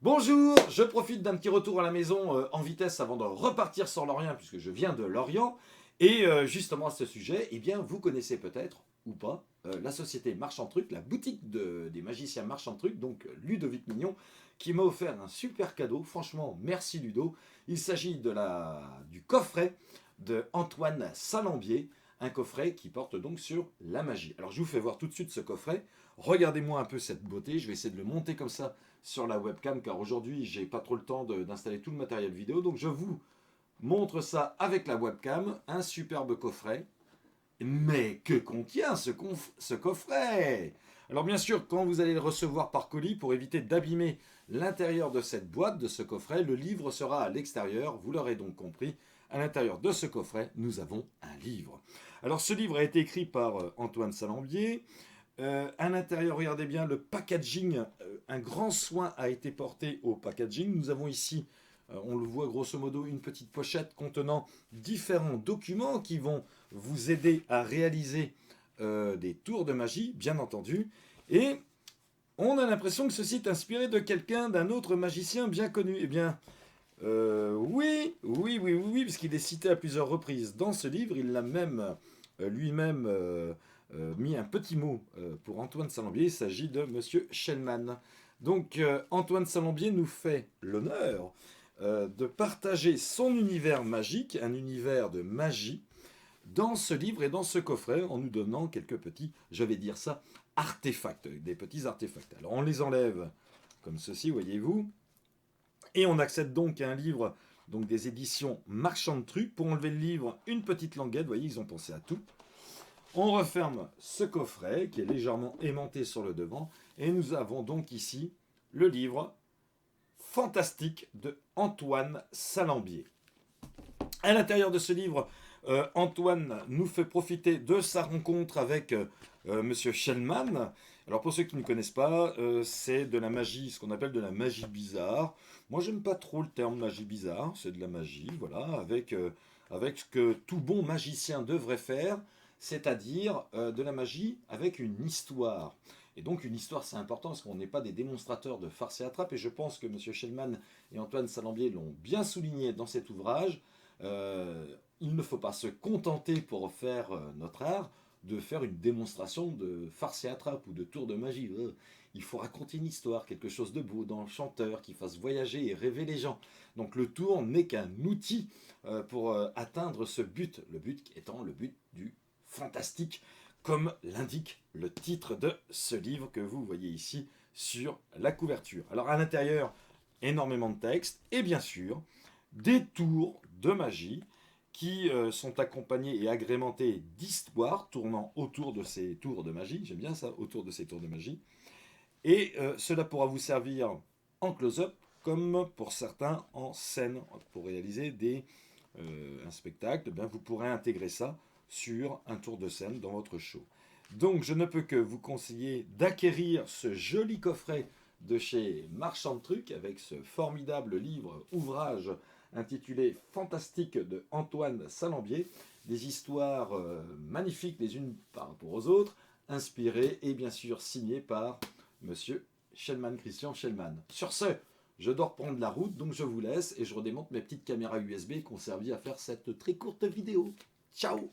Bonjour, je profite d'un petit retour à la maison en vitesse avant de repartir sur Lorient, puisque je viens de Lorient. Et justement à ce sujet, eh bien, vous connaissez peut-être, ou pas, la société Marchand Truc, la boutique des magiciens Marchand Truc, donc Ludovic Mignon, qui m'a offert un super cadeau. Franchement, merci Ludo. Il s'agit du coffret de Antoine Salambier, un coffret qui porte donc sur la magie. Alors je vous fais voir tout de suite ce coffret. Regardez-moi un peu cette beauté, je vais essayer de le monter comme ça sur la webcam car aujourd'hui j'ai pas trop le temps d'installer tout le matériel vidéo, donc je vous montre ça avec la webcam, un superbe coffret. Mais que contient ce coffret? Alors bien sûr, quand vous allez le recevoir par colis, pour éviter d'abîmer l'intérieur de cette boîte, de ce coffret, le livre sera à l'extérieur, vous l'aurez donc compris. À l'intérieur de ce coffret, nous avons un livre. Alors ce livre a été écrit par Antoine Salambier. À l'intérieur, regardez bien le packaging. Un grand soin a été porté au packaging. Nous avons ici, on le voit grosso modo, une petite pochette contenant différents documents qui vont vous aider à réaliser des tours de magie, bien entendu. Et on a l'impression que ceci est inspiré de quelqu'un, d'un autre magicien bien connu. Eh bien, oui, puisqu'il est cité à plusieurs reprises dans ce livre. Il l'a même lui-même mis un petit mot pour Antoine Salambier. Il s'agit de Monsieur Shellman. Donc Antoine Salambier nous fait l'honneur de partager son univers magique, un univers de magie, dans ce livre et dans ce coffret, en nous donnant quelques petits, je vais dire ça, artefacts, des petits artefacts. Alors on les enlève comme ceci, voyez-vous, et on accède donc à un livre donc des éditions Marchand de Trucs. Pour enlever le livre, une petite languette, vous voyez, ils ont pensé à tout. On referme ce coffret qui est légèrement aimanté sur le devant et nous avons donc ici le livre fantastique de Antoine Salambier. À l'intérieur de ce livre, Antoine nous fait profiter de sa rencontre avec Monsieur Shellman. Alors pour ceux qui ne connaissent pas, c'est de la magie, ce qu'on appelle de la magie bizarre. Moi j'aime pas trop le terme magie bizarre, c'est de la magie, voilà, avec ce que tout bon magicien devrait faire, c'est-à-dire de la magie avec une histoire. Et donc une histoire c'est important parce qu'on n'est pas des démonstrateurs de farce et attrape, et je pense que Monsieur Shellman et Antoine Salambier l'ont bien souligné dans cet ouvrage. Il ne faut pas se contenter pour faire notre art de faire une démonstration de farce et attrape ou de tour de magie. Il faut raconter une histoire, quelque chose de beau, d'enchanteur, qui fasse voyager et rêver les gens. Donc le tour n'est qu'un outil pour atteindre ce but, le but étant le but du fantastique, comme l'indique le titre de ce livre que vous voyez ici sur la couverture. Alors à l'intérieur, énormément de texte et bien sûr des tours de magie qui sont accompagnés et agrémentés d'histoires tournant autour de ces tours de magie. J'aime bien ça, autour de ces tours de magie. Et cela pourra vous servir en close-up comme pour certains en scène. Pour réaliser un spectacle, bien, vous pourrez intégrer ça sur un tour de scène dans votre show. Donc je ne peux que vous conseiller d'acquérir ce joli coffret de chez Marchand de Trucs avec ce formidable livre, ouvrage intitulé Fantastique de Antoine Salambier. Des histoires magnifiques les unes par rapport aux autres, inspirées et bien sûr signées par Monsieur Shellman, Christian Shellman. Sur ce, je dois reprendre la route, donc je vous laisse et je redémonte mes petites caméras USB qui ont servi à faire cette très courte vidéo. Ciao!